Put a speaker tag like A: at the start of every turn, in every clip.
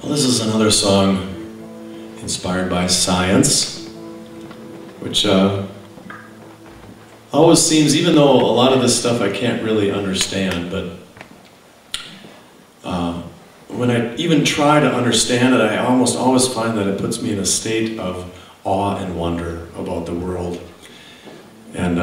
A: Well, this is another song inspired by science, which always seems, even though a lot of this stuff I can't really understand, but when I even try to understand it, I almost always find that it puts me in a state of awe and wonder about the world. And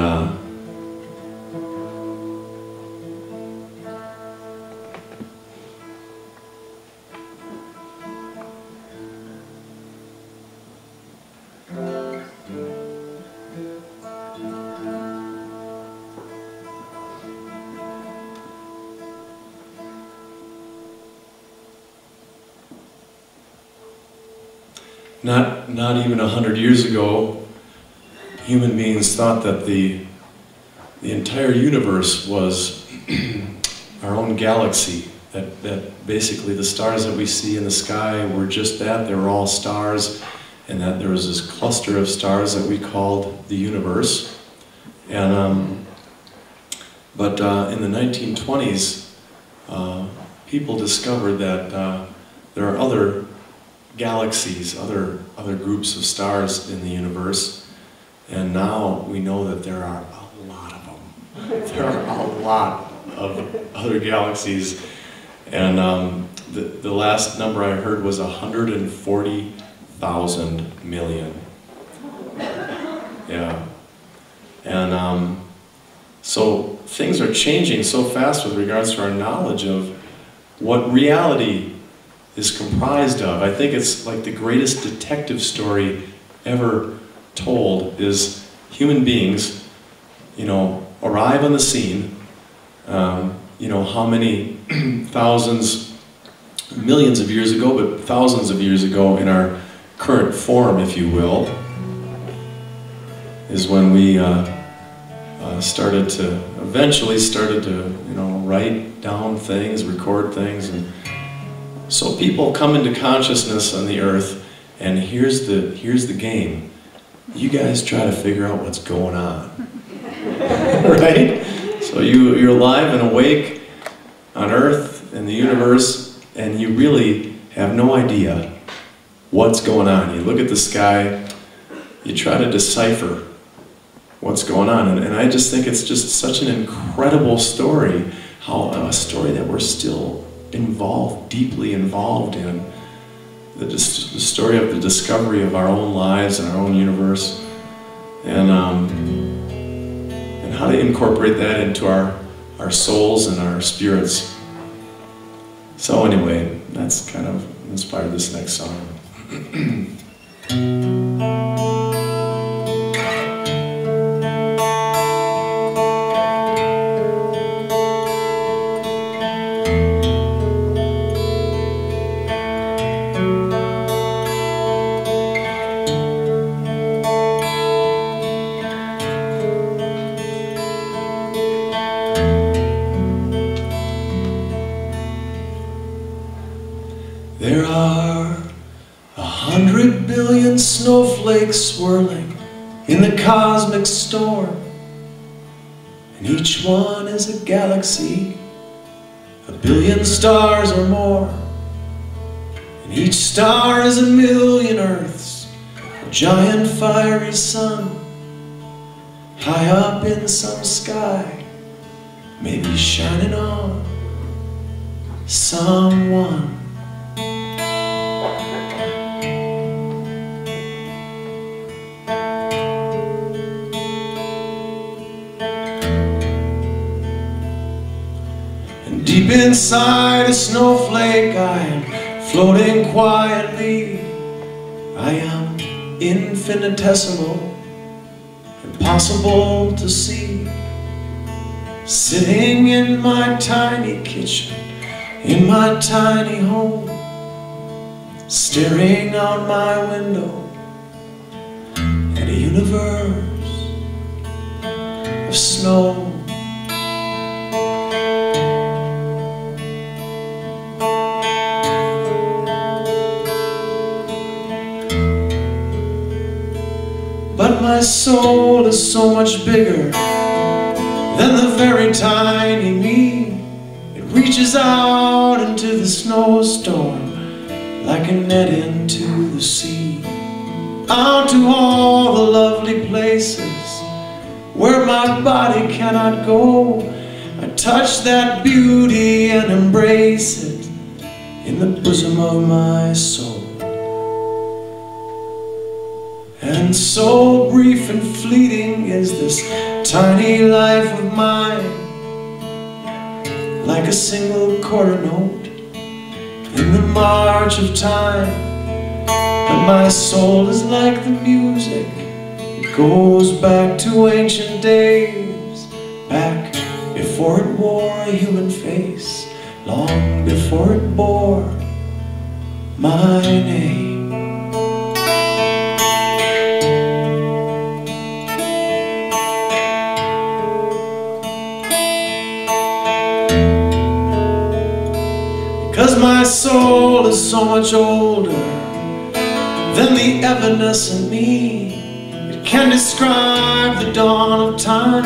A: not even 100 years ago, human beings thought that the entire universe was our own galaxy, that basically the stars that we see in the sky were just that, they were all stars, and that there was this cluster of stars that we called the universe. And but in the 1920s, people discovered that there are other galaxies, other groups of stars in the universe, and now we know that there are a lot of them. There are a lot of other galaxies, and the last number I heard was 140,000 million. Yeah, and so things are changing so fast with regards to our knowledge of what reality is comprised of. I think it's like the greatest detective story ever told is human beings, you know, arrive on the scene, you know, how many thousands, millions of years ago, but thousands of years ago in our current form, if you will, is when we eventually started to, you know, write down things, record things, and so people come into consciousness on the earth, and here's the game. You guys try to figure out what's going on, right? So you're alive and awake on earth and the universe, and you really have no idea what's going on. You look at the sky, you try to decipher what's going on, and I just think it's just such an incredible story, a story that we're still deeply involved in, the story of the discovery of our own lives and our own universe, and how to incorporate that into our souls and our spirits. So anyway, that's kind of inspired this next song. There are 100 billion snowflakes swirling in the cosmic storm, and each one is a galaxy, a billion stars or more, and each star is a million Earths, a giant fiery sun, high up in some sky, maybe shining on someone. Deep inside a snowflake I am floating quietly. I am infinitesimal, impossible to see. Sitting in my tiny kitchen, in my tiny home, staring out my window at a universe of snow. But my soul is so much bigger than the very tiny me. It reaches out into the snowstorm like a net into the sea, out to all the lovely places where my body cannot go. I touch that beauty and embrace it in the bosom of my soul. And so brief and fleeting is this tiny life of mine, like a single quarter note in the march of time. But my soul is like the music, it goes back to ancient days, back before it wore a human face, long before it bore my name. Because my soul is so much older than the evanescent me, it can describe the dawn of time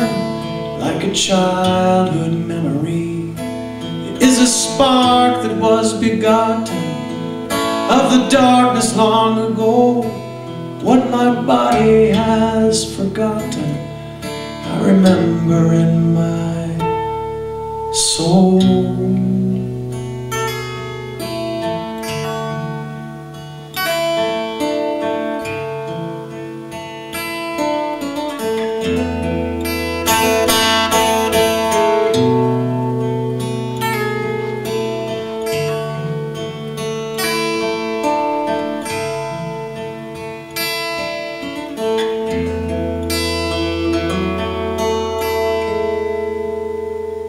A: like a childhood memory. It is a spark that was begotten of the darkness long ago. What my body has forgotten, I remember in my soul.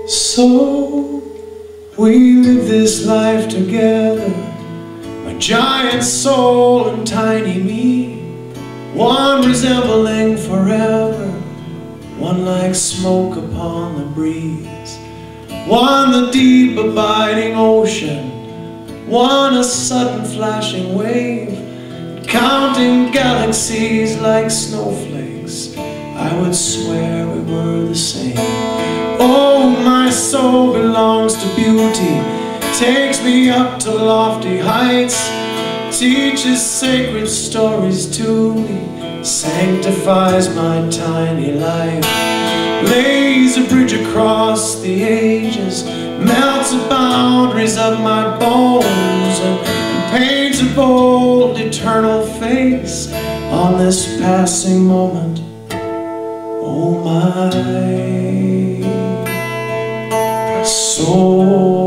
A: So we live this life together, my giant soul and tiny me, one resembling forever, one like smoke upon the breeze, one the deep abiding ocean, one a sudden flashing wave, counting galaxies like snowflakes. I would swear we were the same. Oh, my soul belongs to beauty, takes me up to lofty heights, teaches sacred stories to me, sanctifies my tiny life, lays a bridge across the ages, melts the boundaries of my bones, and paints a bold eternal face on this passing moment. Oh, my soul.